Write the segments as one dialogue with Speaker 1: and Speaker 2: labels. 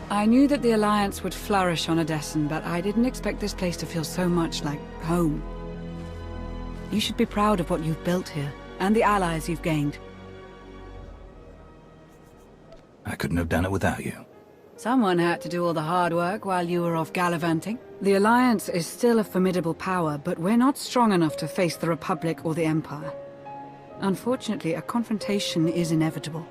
Speaker 1: I knew that the Alliance would flourish on Odessen, but I didn't expect this place to feel so much like home. You should be proud of what you've built here, and the allies you've gained.
Speaker 2: I couldn't have done it without you.
Speaker 1: Someone had to do all the hard work while you were off gallivanting. The Alliance is still a formidable power, but we're not strong enough to face the Republic or the Empire. Unfortunately, a confrontation is inevitable.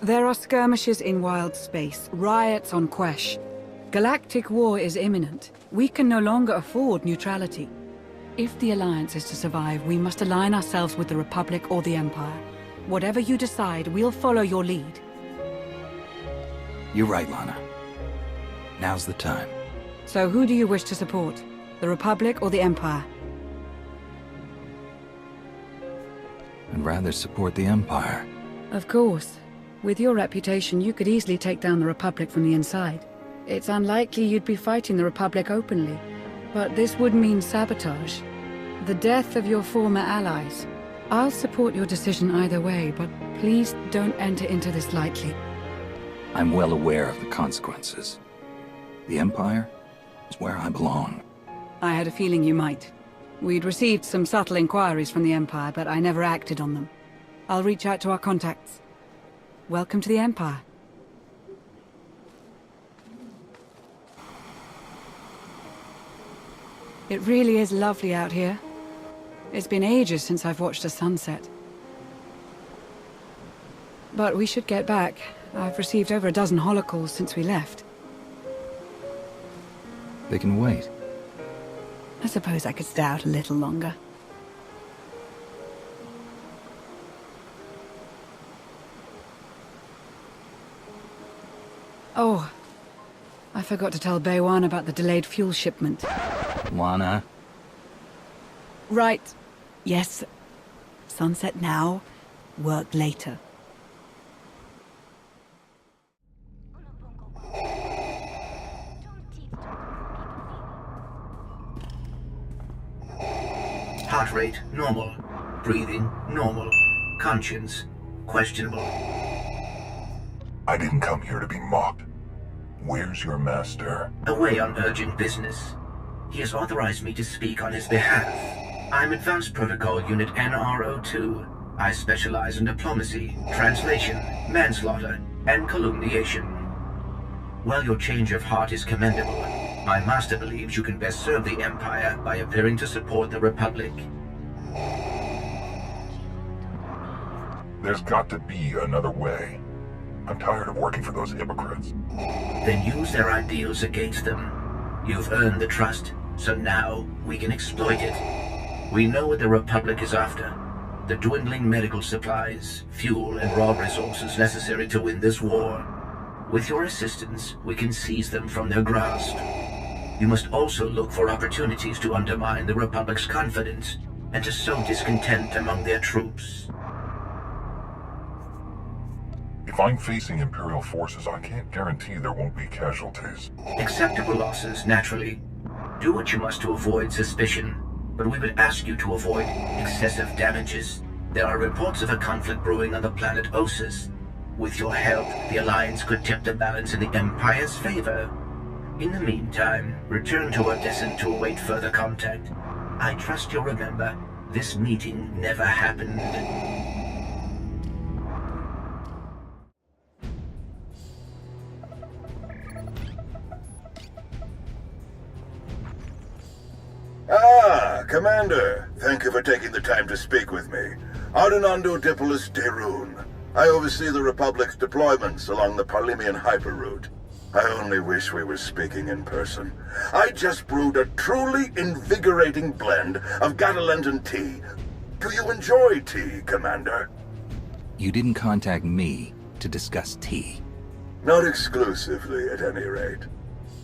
Speaker 1: There are skirmishes in wild space, riots on Quesh. Galactic war is imminent. We can no longer afford neutrality. If the Alliance is to survive, we must align ourselves with the Republic or the Empire. Whatever you decide, we'll follow your lead.
Speaker 2: You're right, Lana. Now's the time.
Speaker 1: So who do you wish to support? The Republic or the Empire?
Speaker 2: I'd rather support the Empire.
Speaker 1: Of course. With your reputation, you could easily take down the Republic from the inside. It's unlikely you'd be fighting the Republic openly, but this would mean sabotage. The death of your former allies. I'll support your decision either way, but please don't enter into this lightly.
Speaker 2: I'm well aware of the consequences. The Empire is where I belong.
Speaker 1: I had a feeling you might. We'd received some subtle inquiries from the Empire, but I never acted on them. I'll reach out to our contacts. Welcome to the Empire. It really is lovely out here. It's been ages since I've watched a sunset. But we should get back. I've received over a dozen holocalls since we left.
Speaker 2: They can wait.
Speaker 1: I suppose I could stay out a little longer. Oh, I forgot to tell Baywan about the delayed fuel shipment.
Speaker 2: Lana?
Speaker 1: Right. Yes. Sunset now, work later.
Speaker 3: Heart rate, normal. Breathing, normal. Conscience, questionable.
Speaker 4: I didn't come here to be mocked. Where's your master?
Speaker 3: Away on urgent business. He has authorized me to speak on his behalf. I'm Advanced Protocol Unit NRO2. I specialize in diplomacy, translation, manslaughter, and calumniation. While your change of heart is commendable, my master believes you can best serve the Empire by appearing to support the Republic.
Speaker 4: There's got to be another way. I'm tired of working for those hypocrites.
Speaker 3: Then use their ideals against them. You've earned the trust, so now we can exploit it. We know what the Republic is after. The dwindling medical supplies, fuel, and raw resources necessary to win this war. With your assistance, we can seize them from their grasp. You must also look for opportunities to undermine the Republic's confidence and to sow discontent among their troops.
Speaker 4: If I'm facing Imperial forces, I can't guarantee there won't be casualties.
Speaker 3: Acceptable losses, naturally. Do what you must to avoid suspicion, but we would ask you to avoid excessive damages. There are reports of a conflict brewing on the planet Osus. With your help, the Alliance could tip the balance in the Empire's favor. In the meantime, return to Odessen to await further contact. I trust you'll remember, this meeting never happened.
Speaker 5: Ah, Commander. Thank you for taking the time to speak with me. Ardinando Dipolis Derun. I oversee the Republic's deployments along the Parlemian hyperroute. I only wish we were speaking in person. I just brewed a truly invigorating blend of Gatalentan tea. Do you enjoy tea, Commander?
Speaker 2: You didn't contact me to discuss tea.
Speaker 5: Not exclusively, at any rate.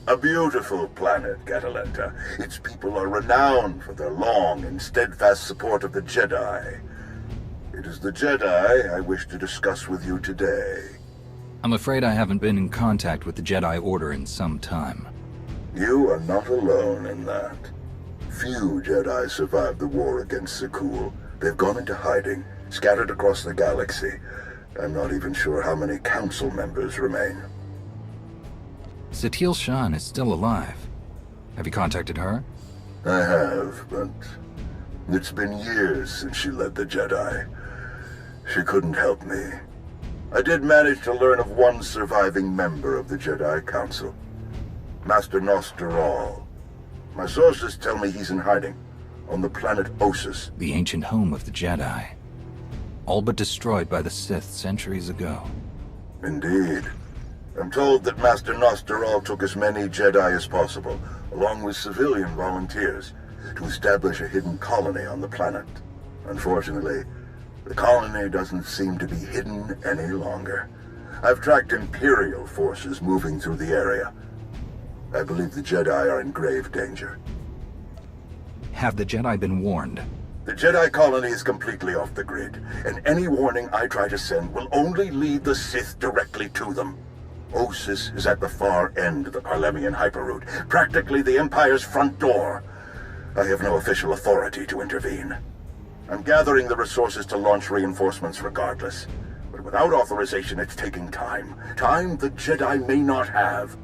Speaker 5: A beautiful planet, Gatalenta. Its people are renowned for their long and steadfast support of the Jedi. It is the Jedi I wish to discuss with you today.
Speaker 2: I'm afraid I haven't been in contact with the Jedi Order in some time.
Speaker 5: You are not alone in that. Few Jedi survived the war against Sekul, They've gone into hiding, scattered across the galaxy. I'm not even sure how many council members remain.
Speaker 2: Satil Shan is still alive. Have you contacted her?
Speaker 5: I have, but it's been years since she led the Jedi. She couldn't help me. I did manage to learn of one surviving member of the Jedi Council, Master SWTOR. My sources tell me he's in hiding on the planet Ossus.
Speaker 2: The ancient home of the Jedi. All but destroyed by the Sith centuries ago.
Speaker 5: Indeed. I'm told that Master SWTOR took as many Jedi as possible, along with civilian volunteers, to establish a hidden colony on the planet. Unfortunately, the colony doesn't seem to be hidden any longer. I've tracked Imperial forces moving through the area. I believe the Jedi are in grave danger.
Speaker 2: Have the Jedi been warned?
Speaker 5: The Jedi colony is completely off the grid, and any warning I try to send will only lead the Sith directly to them. Ossus is at the far end of the Parlemian hyperroute, practically the Empire's front door. I have no official authority to intervene. I'm gathering the resources to launch reinforcements regardless. But without authorization, it's taking time. Time the Jedi may not have.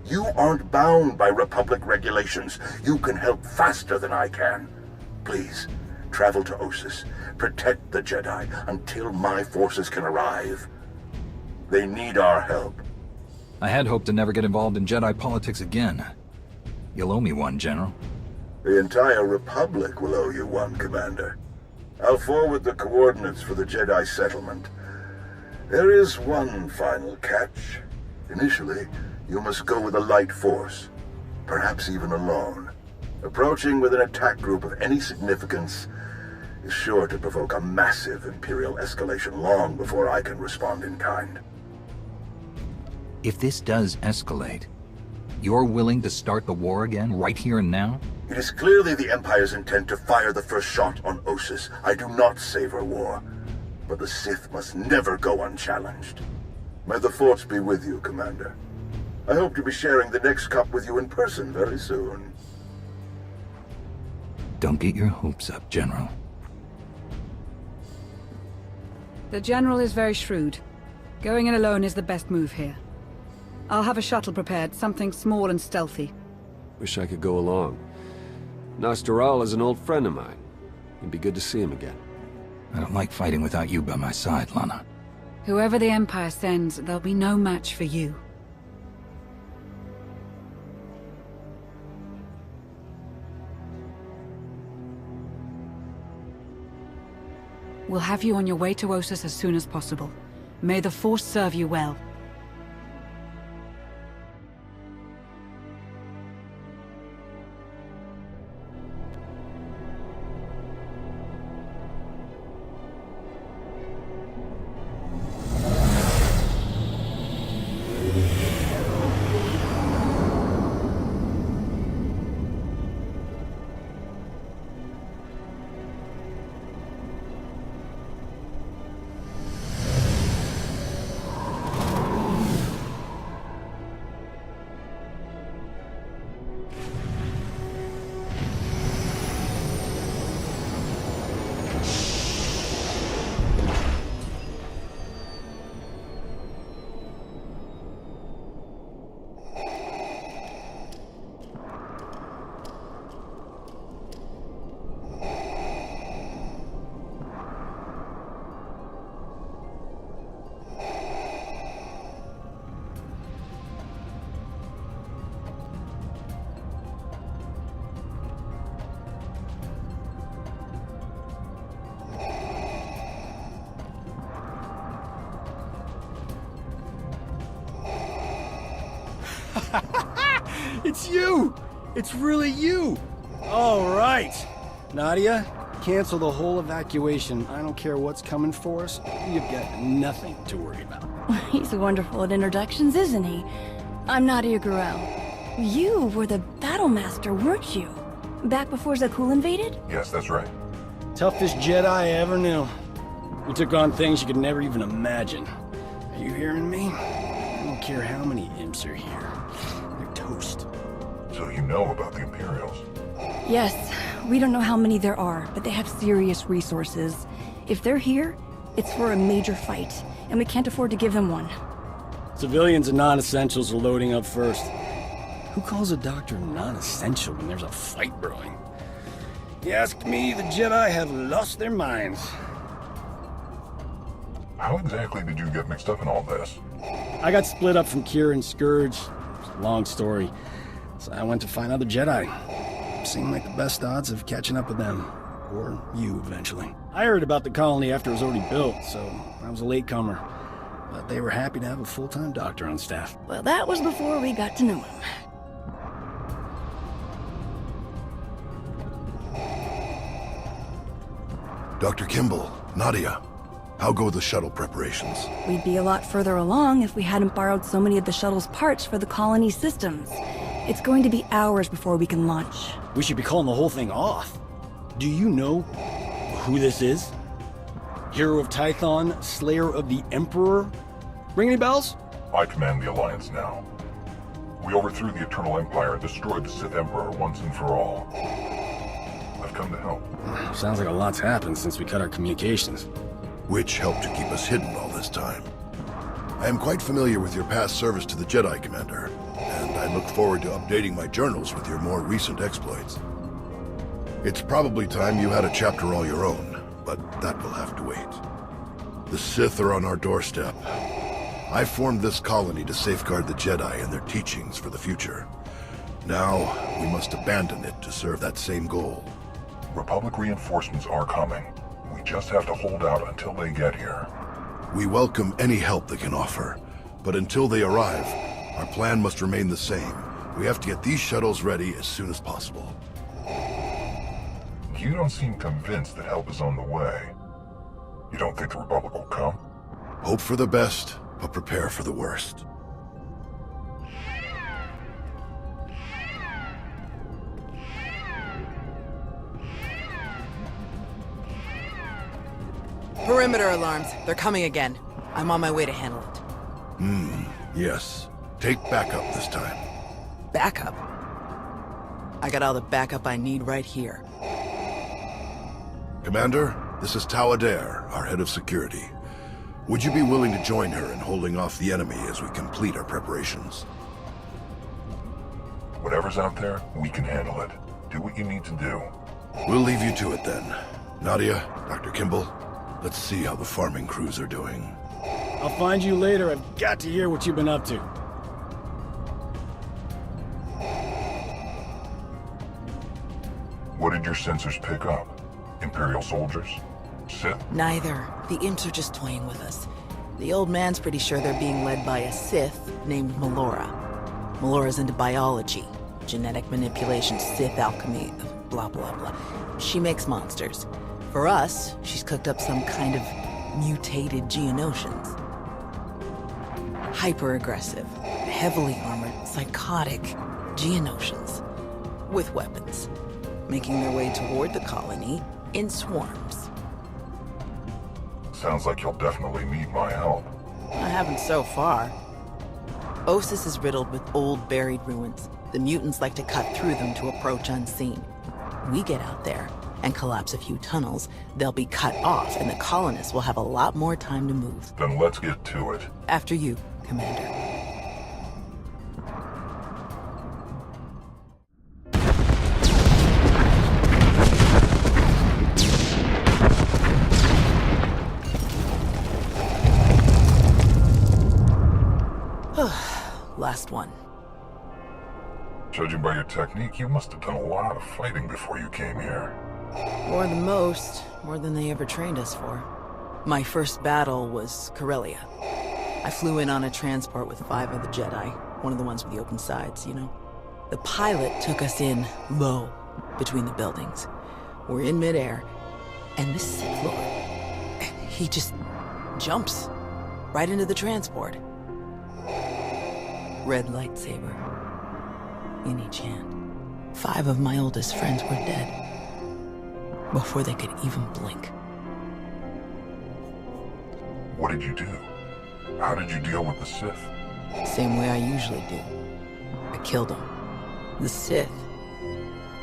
Speaker 5: You aren't bound by Republic regulations. You can help faster than I can. Please, travel to Ossus. Protect the Jedi until my forces can arrive. They need our help.
Speaker 2: I had hoped to never get involved in Jedi politics again. You'll owe me one, General.
Speaker 5: The entire Republic will owe you one, Commander. I'll forward the coordinates for the Jedi settlement. There is one final catch. Initially, you must go with a light force, perhaps even alone. Approaching with an attack group of any significance is sure to provoke a massive Imperial escalation long before I can respond in kind.
Speaker 2: If this does escalate, you're willing to start the war again, right here and now?
Speaker 5: It is clearly the Empire's intent to fire the first shot on Ossus. I do not savor war, but the Sith must never go unchallenged. May the Force be with you, Commander. I hope to be sharing the next cup with you in person very soon.
Speaker 2: Don't get your hopes up, General.
Speaker 1: The General is very shrewd. Going in alone is the best move here. I'll have a shuttle prepared, something small and stealthy.
Speaker 6: Wish I could go along. SWTOR is an old friend of mine. It'd be good to see him again.
Speaker 2: I don't like fighting without you by my side, Lana.
Speaker 1: Whoever the Empire sends, there'll be no match for you. We'll have you on your way to Ossus as soon as possible. May the Force serve you well.
Speaker 7: It's you! It's really you! All right. Nadia, cancel the whole evacuation. I don't care what's coming for us. You've got nothing to worry about.
Speaker 8: He's wonderful at introductions, isn't he? I'm Nadia Gurel. You were the battle master, weren't you? Back before Zakul invaded?
Speaker 4: Yes, that's right.
Speaker 7: Toughest Jedi I ever knew. You took on things you could never even imagine. Are you hearing me? I don't care how many imps are here. They're toast.
Speaker 4: So you know about the Imperials?
Speaker 8: Yes, we don't know how many there are, but they have serious resources. If they're here, it's for a major fight, and we can't afford to give them one.
Speaker 7: Civilians and non-essentials are loading up first. Who calls a doctor non-essential when there's a fight brewing? You ask me, the Jedi have lost their minds.
Speaker 4: How exactly did you get mixed up in all this?
Speaker 7: I got split up from Kira and Scourge. It's a long story. So I went to find other Jedi. Seemed like the best odds of catching up with them. Or you, eventually. I heard about the colony after it was already built, so I was a latecomer. But they were happy to have a full-time doctor on staff.
Speaker 8: Well, that was before we got to know him.
Speaker 9: Dr. Kimball, Nadia, how go the shuttle preparations?
Speaker 8: We'd be a lot further along if we hadn't borrowed so many of the shuttle's parts for the colony systems. It's going to be hours before we can launch.
Speaker 7: We should be calling the whole thing off. Do you know who this is? Hero of Tython, Slayer of the Emperor? Ring any bells?
Speaker 4: I command the Alliance now. We overthrew the Eternal Empire and destroyed the Sith Emperor once and for all. I've come to help.
Speaker 7: Sounds like a lot's happened since we cut our communications.
Speaker 9: Which helped to keep us hidden all this time. I am quite familiar with your past service to the Jedi, Commander, and I look forward to updating my journals with your more recent exploits. It's probably time you had a chapter all your own, but that will have to wait. The Sith are on our doorstep. I formed this colony to safeguard the Jedi and their teachings for the future. Now, we must abandon it to serve that same goal.
Speaker 4: Republic reinforcements are coming. We just have to hold out until they get here.
Speaker 9: We welcome any help they can offer, but until they arrive, our plan must remain the same. We have to get these shuttles ready as soon as possible.
Speaker 4: You don't seem convinced that help is on the way. You don't think the Republic will come?
Speaker 9: Hope for the best, but prepare for the worst.
Speaker 10: Perimeter alarms. They're coming again. I'm on my way to handle it.
Speaker 9: Yes. Take backup this time.
Speaker 10: Backup? I got all the backup I need right here.
Speaker 9: Commander, this is Tau Adair, our head of security. Would you be willing to join her in holding off the enemy as we complete our preparations?
Speaker 4: Whatever's out there, we can handle it. Do what you need to do.
Speaker 9: We'll leave you to it then. Nadia, Dr. Kimball, let's see how the farming crews are doing.
Speaker 7: I'll find you later. I've got to hear what you've been up to.
Speaker 4: What did your sensors pick up? Imperial soldiers? Sith?
Speaker 10: Neither. The imps are just toying with us. The old man's pretty sure they're being led by a Sith named Melora. Melora's into biology, genetic manipulation, Sith alchemy, blah blah blah. She makes monsters. For us, she's cooked up some kind of mutated Geonosians. Hyper-aggressive, heavily armored, psychotic Geonosians. With weapons. Making their way toward the colony in swarms.
Speaker 4: Sounds like you'll definitely need my help.
Speaker 10: I haven't so far. Osis is riddled with old buried ruins. The mutants like to cut through them to approach unseen. We get out there and collapse a few tunnels, they'll be cut off and the colonists will have a lot more time to move.
Speaker 4: Then let's get to it.
Speaker 10: After you, Commander. Last one.
Speaker 4: Judging by your technique, you must have done a lot of fighting before you came here.
Speaker 10: More than most, more than they ever trained us for. My first battle was Corellia. I flew in on a transport with 5 other Jedi, one of the ones with the open sides, you know. The pilot took us in low, between the buildings. We're in midair, and this Sith Lord, he just jumps right into the transport. Red lightsaber in each hand. 5 of my oldest friends were dead before they could even blink.
Speaker 4: What did you do? How did you deal with the Sith?
Speaker 10: Same way I usually do. I killed them. The Sith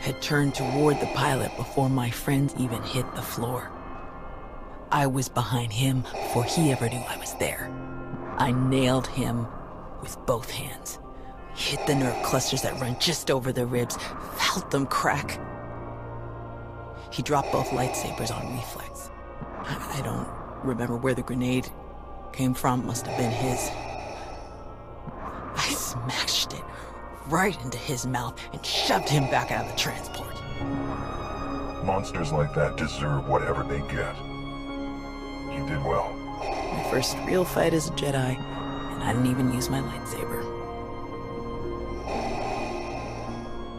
Speaker 10: had turned toward the pilot before my friends even hit the floor. I was behind him before he ever knew I was there. I nailed him with both hands. Hit the nerve clusters that run just over the ribs, felt them crack. He dropped both lightsabers on reflex. I don't remember where the grenade came from, must have been his. I smashed it right into his mouth and shoved him back out of the transport.
Speaker 4: Monsters like that deserve whatever they get. You did well.
Speaker 10: My first real fight as a Jedi, and I didn't even use my lightsaber.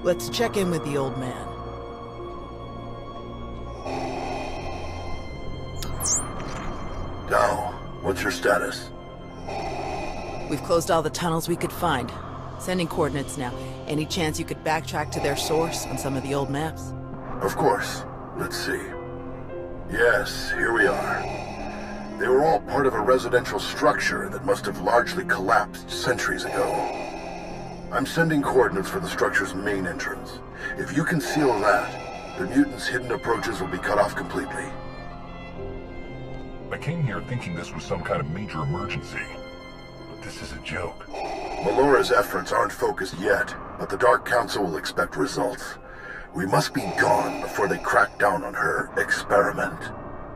Speaker 10: Let's check in with the old man.
Speaker 5: Now, what's your status?
Speaker 10: We've closed all the tunnels we could find. Sending coordinates now. Any chance you could backtrack to their source on some of the old maps?
Speaker 5: Of course. Let's see. Yes, here we are. They were all part of a residential structure that must have largely collapsed centuries ago. I'm sending coordinates for the structure's main entrance. If you can seal that, the mutants' hidden approaches will be cut off completely.
Speaker 4: I came here thinking this was some kind of major emergency. But this is a joke.
Speaker 5: Melora's efforts aren't focused yet, but the Dark Council will expect results. We must be gone before they crack down on her experiment.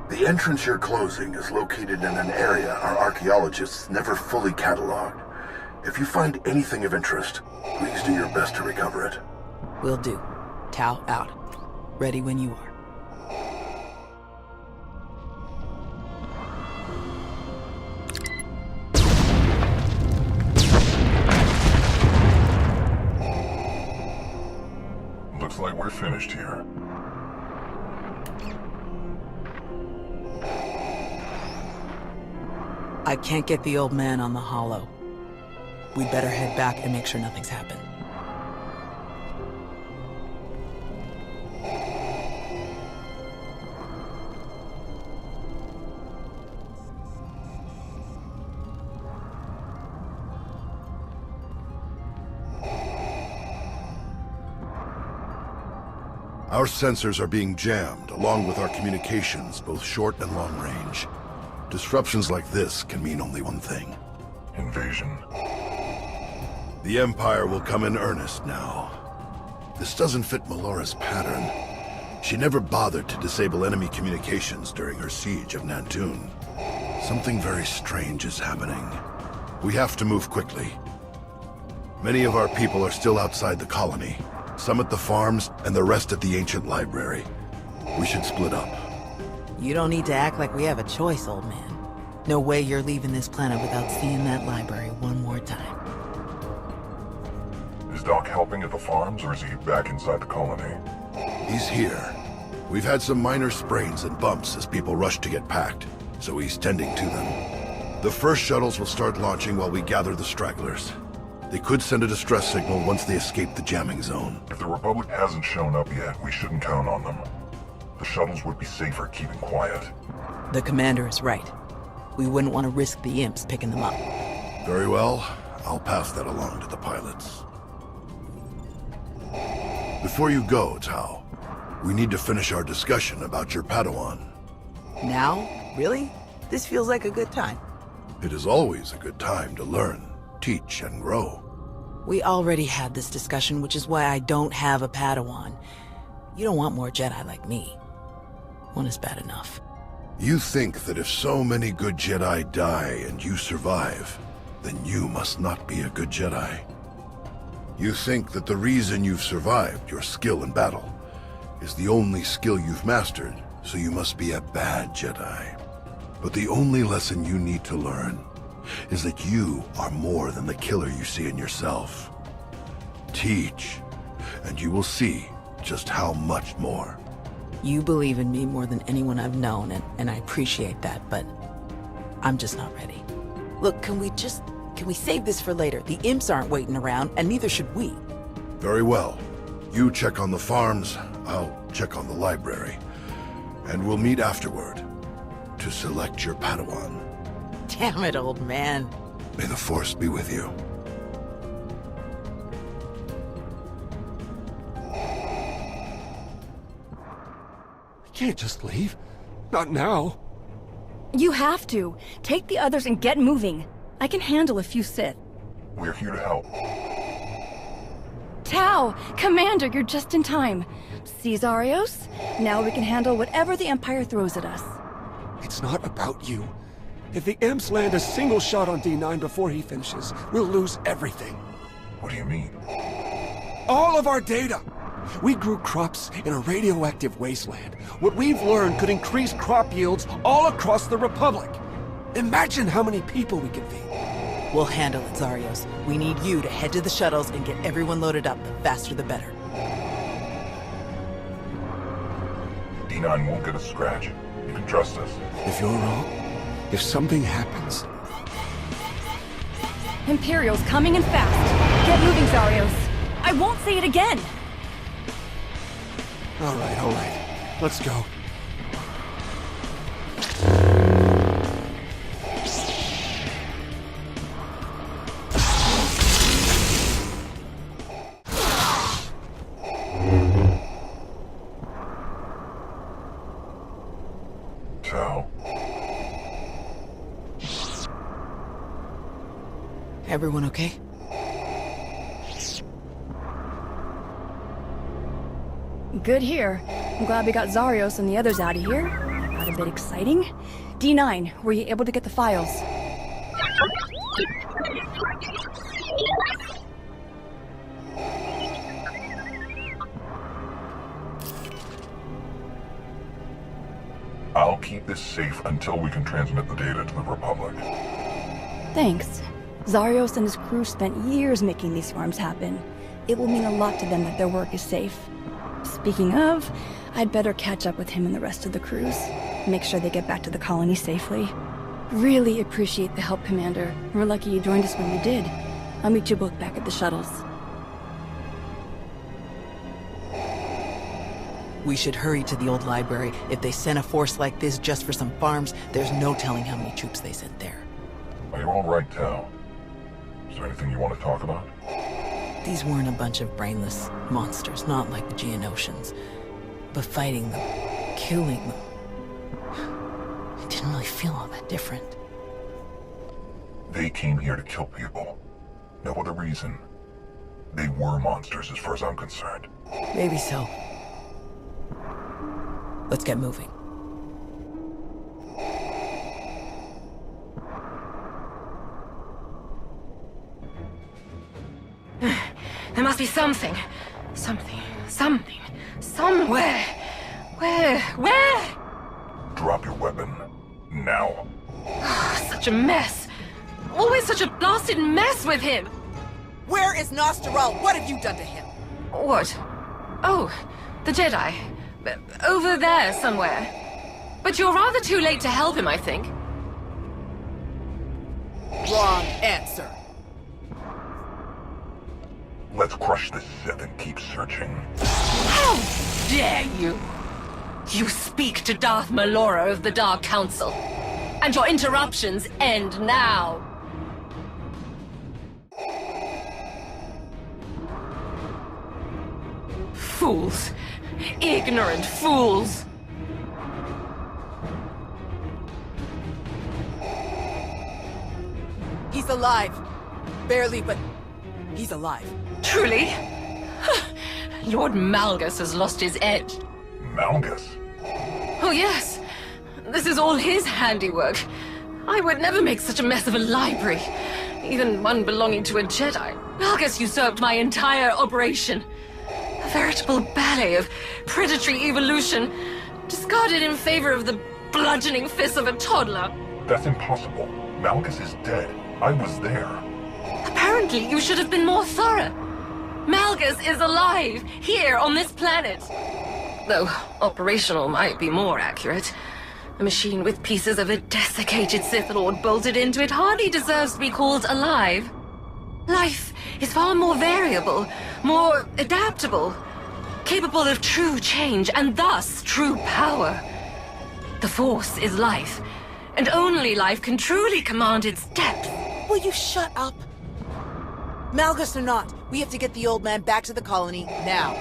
Speaker 5: The entrance you're closing is located in an area our archaeologists never fully cataloged. If you find anything of interest, please do your best to recover it.
Speaker 10: Will do. Tau out. Ready when you are.
Speaker 4: Looks like we're finished here.
Speaker 10: I can't get the old man on the holo. We'd better head back and make sure nothing's happened.
Speaker 9: Our sensors are being jammed, along with our communications, both short and long range. Disruptions like this can mean only one thing.
Speaker 4: Invasion.
Speaker 9: The Empire will come in earnest now. This doesn't fit Melora's pattern. She never bothered to disable enemy communications during her siege of Nantoon. Something very strange is happening. We have to move quickly. Many of our people are still outside the colony. Some at the farms, and the rest at the ancient library. We should split up.
Speaker 10: You don't need to act like we have a choice, old man. No way you're leaving this planet without seeing that library one more time.
Speaker 4: Is Doc helping at the farms, or is he back inside the colony?
Speaker 9: He's here. We've had some minor sprains and bumps as people rush to get packed, so he's tending to them. The first shuttles will start launching while we gather the stragglers. They could send a distress signal once they escape the jamming zone.
Speaker 4: If the Republic hasn't shown up yet, we shouldn't count on them. The shuttles would be safer keeping quiet.
Speaker 10: The commander is right. We wouldn't want to risk the imps picking them up.
Speaker 9: Very well. I'll pass that along to the pilots. Before you go, Tau, we need to finish our discussion about your Padawan.
Speaker 10: Now? Really? This feels like a good time.
Speaker 9: It is always a good time to learn, teach, and grow.
Speaker 10: We already had this discussion, which is why I don't have a Padawan. You don't want more Jedi like me. One is bad enough.
Speaker 9: You think that if so many good Jedi die and you survive, then you must not be a good Jedi. You think that the reason you've survived, your skill in battle, is the only skill you've mastered, so you must be a bad Jedi. But the only lesson you need to learn is that you are more than the killer you see in yourself. Teach, and you will see just how much more.
Speaker 10: You believe in me more than anyone I've known, and I appreciate that, but I'm just not ready. Look, can we save this for later? The imps aren't waiting around, and neither should we.
Speaker 9: Very well. You check on the farms, I'll check on the library. And we'll meet afterward to select your Padawan.
Speaker 10: Damn it, old man.
Speaker 9: May the Force be with you.
Speaker 6: can't just leave. Not now.
Speaker 8: You have to. Take the others and get moving. I can handle a few Sith.
Speaker 4: We're here to help.
Speaker 8: Tau! Commander, you're just in time. See, Zarios? Now we can handle whatever the Empire throws at us.
Speaker 6: It's not about you. If the Imps land a single shot on D9 before he finishes, we'll lose everything.
Speaker 4: What do you mean?
Speaker 6: All of our data! We grew crops in a radioactive wasteland. What we've learned could increase crop yields all across the Republic. Imagine how many people we can feed.
Speaker 10: We'll handle it, Zarios. We need you to head to the shuttles and get everyone loaded up. The faster the better.
Speaker 4: D9 won't get a scratch. You can trust us.
Speaker 6: If you're wrong, if something happens...
Speaker 8: Imperial's coming in fast. Get moving, Zarios. I won't say it again.
Speaker 6: All right. Let's go.
Speaker 4: Tau.
Speaker 10: Everyone okay?
Speaker 8: Good here. I'm glad we got Zarios and the others out of here. Got a bit exciting. D9, were you able to get the files?
Speaker 4: I'll keep this safe until we can transmit the data to the Republic.
Speaker 8: Thanks. Zarios and his crew spent years making these farms happen. It will mean a lot to them that their work is safe. Speaking of, I'd better catch up with him and the rest of the crews. Make sure they get back to the colony safely. Really appreciate the help, Commander. We're lucky you joined us when you did. I'll meet you both back at the shuttles.
Speaker 10: We should hurry to the old library. If they sent a force like this just for some farms, there's no telling how many troops they sent there.
Speaker 4: Are you all right, Tau? Is there anything you want to talk about?
Speaker 10: These weren't a bunch of brainless monsters, not like the Geonosians. But fighting them, killing them, it didn't really feel all that different.
Speaker 4: They came here to kill people. No other reason. They were monsters as far as I'm concerned.
Speaker 10: Maybe so. Let's get moving.
Speaker 11: There must be something. Something. Somewhere. Where?
Speaker 4: Drop your weapon. Now.
Speaker 11: Such a mess. Always such a blasted mess with him.
Speaker 10: Where is Nosteral? What have you done to him?
Speaker 11: What? Oh, the Jedi. Over there somewhere. But you're rather too late to help him, I think.
Speaker 10: Wrong answer.
Speaker 4: Let's crush this Sith and keep searching.
Speaker 11: How dare you! You speak to Darth Malora of the Dark Council. And your interruptions end now. Fools. Ignorant fools.
Speaker 10: He's alive. Barely, but he's alive.
Speaker 11: Truly? Lord Malgus has lost his edge.
Speaker 4: Malgus?
Speaker 11: Oh yes. This is all his handiwork. I would never make such a mess of a library. Even one belonging to a Jedi. Malgus usurped my entire operation. A veritable ballet of predatory evolution, discarded in favor of the bludgeoning fists of a toddler.
Speaker 4: That's impossible. Malgus is dead. I was there.
Speaker 11: Apparently, you should have been more thorough. Malgus is alive, here on this planet. Though operational might be more accurate. A machine with pieces of a desiccated Sith Lord bolted into it hardly deserves to be called alive. Life is far more variable, more adaptable, capable of true change, and thus true power. The Force is life, and only life can truly command its depth.
Speaker 10: Will you shut up? Malgus or not, we have to get the old man back to the colony now.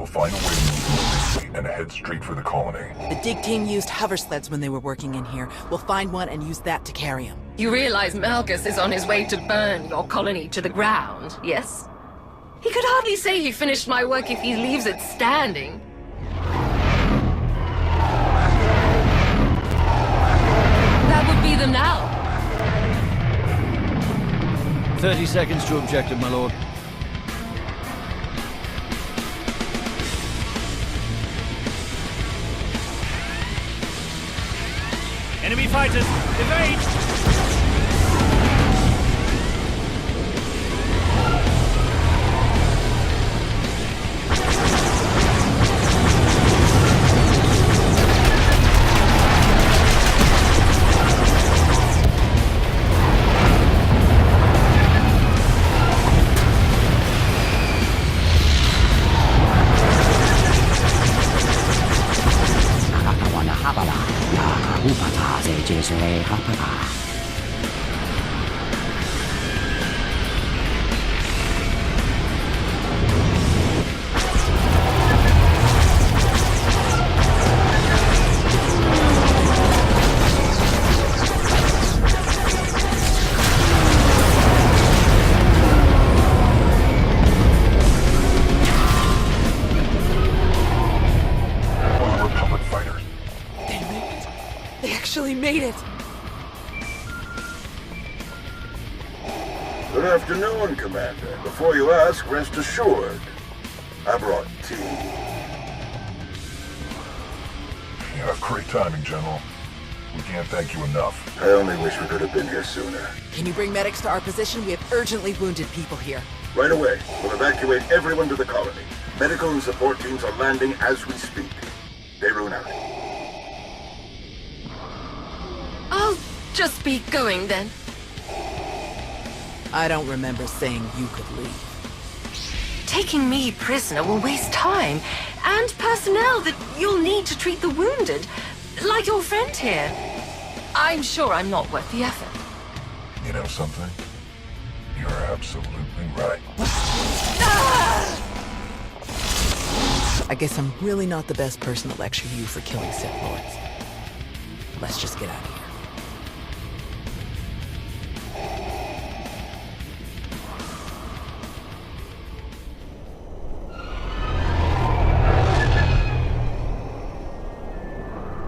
Speaker 4: We'll find a way to move quickly and head straight for the colony.
Speaker 10: The dig team used hover sleds when they were working in here. We'll find one and use that to carry him.
Speaker 11: You realize Malgus is on his way to burn your colony to the ground, yes? He could hardly say he finished my work if he leaves it standing. That would be the now.
Speaker 12: 30 seconds to objective, my lord.
Speaker 13: Enemy fighters, evade!
Speaker 10: Made it!
Speaker 5: Good afternoon, Commander. Before you ask, rest assured. I brought tea.
Speaker 4: Yeah, great timing, General. We can't thank you enough.
Speaker 5: I only wish we could have been here sooner.
Speaker 10: Can you bring medics to our position? We have urgently wounded people here.
Speaker 5: Right away. We'll evacuate everyone to the colony. Medical and support teams are landing as we speak. Daerun out.
Speaker 11: I'll just be going then.
Speaker 10: I don't remember saying you could leave.
Speaker 11: Taking me prisoner will waste time, and personnel that you'll need to treat the wounded, like your friend here. I'm sure I'm not worth the effort.
Speaker 4: You know something? You're absolutely right.
Speaker 10: I guess I'm really not the best person to lecture you for killing Sith Lords. Let's just get out of here.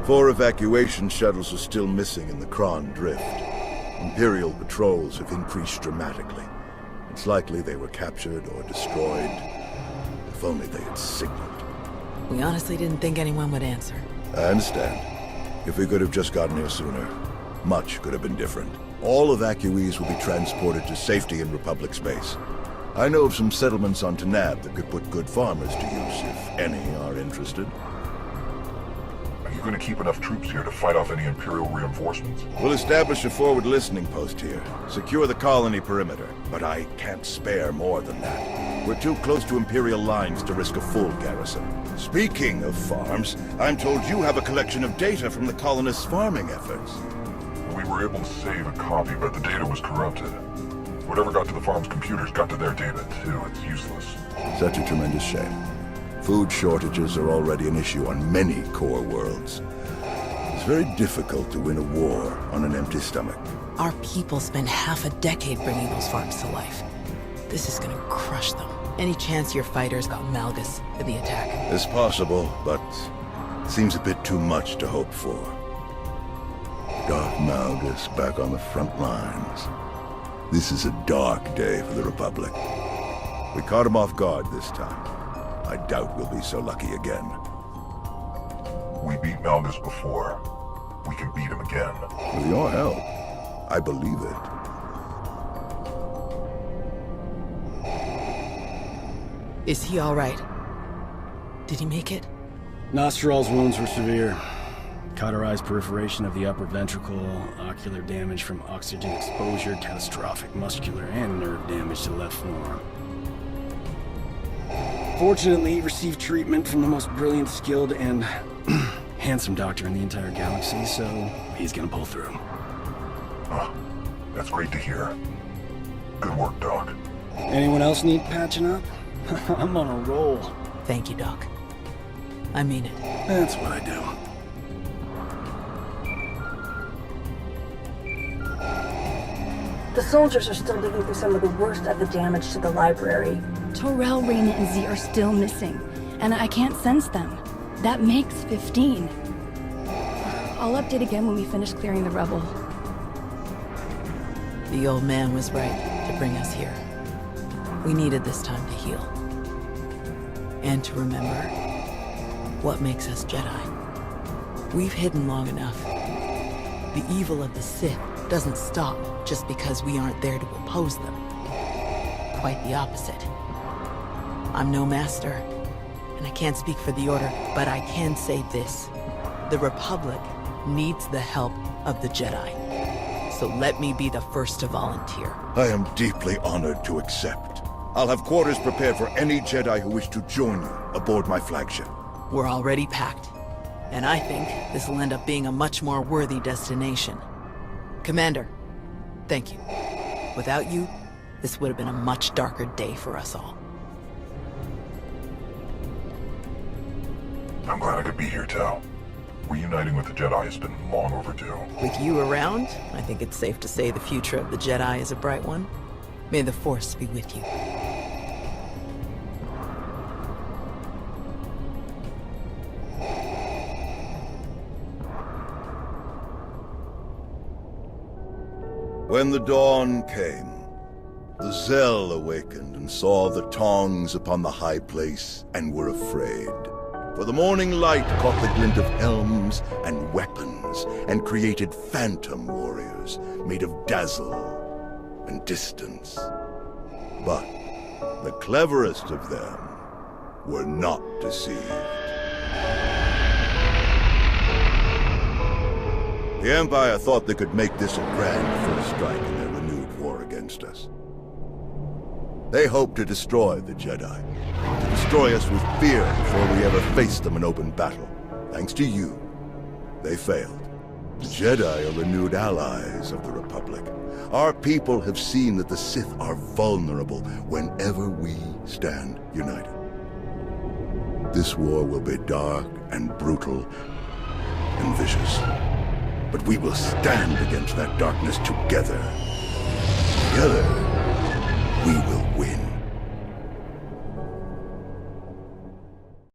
Speaker 9: Four evacuation shuttles are still missing in the Kron Drift. Imperial patrols have increased dramatically. It's likely they were captured or destroyed. If only they had signaled.
Speaker 10: We honestly didn't think anyone would answer.
Speaker 9: I understand. If we could have just gotten here sooner, much could have been different. All evacuees will be transported to safety in Republic space. I know of some settlements on Tanab that could put good farmers to use, if any are interested.
Speaker 4: Are you going to keep enough troops here to fight off any Imperial reinforcements?
Speaker 9: We'll establish a forward listening post here. Secure the colony perimeter, but I can't spare more than that. We're too close to Imperial lines to risk a full garrison. Speaking of farms, I'm told you have a collection of data from the colonists' farming efforts.
Speaker 4: We were able to save a copy, but the data was corrupted. Whatever got to the farm's computers got to their data, too. It's useless.
Speaker 9: Such a tremendous shame. Food shortages are already an issue on many core worlds. It's very difficult to win a war on an empty stomach.
Speaker 10: Our people spent half a decade bringing those farms to life. This is gonna crush them. Any chance your fighters got Malgus in the attack?
Speaker 9: It's possible, but it seems a bit too much to hope for. Darth Malgus back on the front lines. This is a dark day for the Republic. We caught him off guard this time. I doubt we'll be so lucky again.
Speaker 4: We beat Malgus before. We can beat him again.
Speaker 9: With your help, I believe it.
Speaker 10: Is he all right? Did he make it?
Speaker 7: Nostral's wounds were severe. Cauterized perforation of the upper ventricle, ocular damage from oxygen exposure, catastrophic muscular and nerve damage to left forearm. Fortunately, he received treatment from the most brilliant, skilled, and handsome doctor in the entire galaxy, so he's gonna pull through.
Speaker 4: Oh, that's great to hear. Good work, Doc.
Speaker 7: Anyone else need patching up? I'm on a roll.
Speaker 10: Thank you, Doc. I mean it.
Speaker 6: That's what I do.
Speaker 8: The soldiers are still digging through some of the worst of the damage to the library. Torel, Reyna, and Z are still missing, and I can't sense them. That makes 15. I'll update again when we finish clearing the rubble.
Speaker 10: The old man was right to bring us here. We needed this time to heal. And to remember what makes us Jedi. We've hidden long enough. The evil of the Sith doesn't stop just because we aren't there to oppose them. Quite the opposite. I'm no master, and I can't speak for the Order, but I can say this. The Republic needs the help of the Jedi. So let me be the first to volunteer.
Speaker 9: I am deeply honored to accept. I'll have quarters prepared for any Jedi who wish to join you aboard my flagship.
Speaker 10: We're already packed, and I think this will end up being a much more worthy destination. Commander, thank you. Without you, this would have been a much darker day for us all.
Speaker 4: I'm glad I could be here, Tao. Reuniting with the Jedi has been long overdue.
Speaker 10: With you around, I think it's safe to say the future of the Jedi is a bright one. May the Force be with you.
Speaker 9: When the dawn came, the Zell awakened and saw the tongs upon the high place and were afraid. For the morning light caught the glint of helms and weapons and created phantom warriors made of dazzle and distance. But the cleverest of them were not deceived. The Empire thought they could make this a grand first strike in their renewed war against us. They hoped to destroy the Jedi, to destroy us with fear before we ever faced them in open battle. Thanks to you, they failed. The Jedi are renewed allies of the Republic. Our people have seen that the Sith are vulnerable whenever we stand united. This war will be dark and brutal and vicious. But we will stand against that darkness together. Together,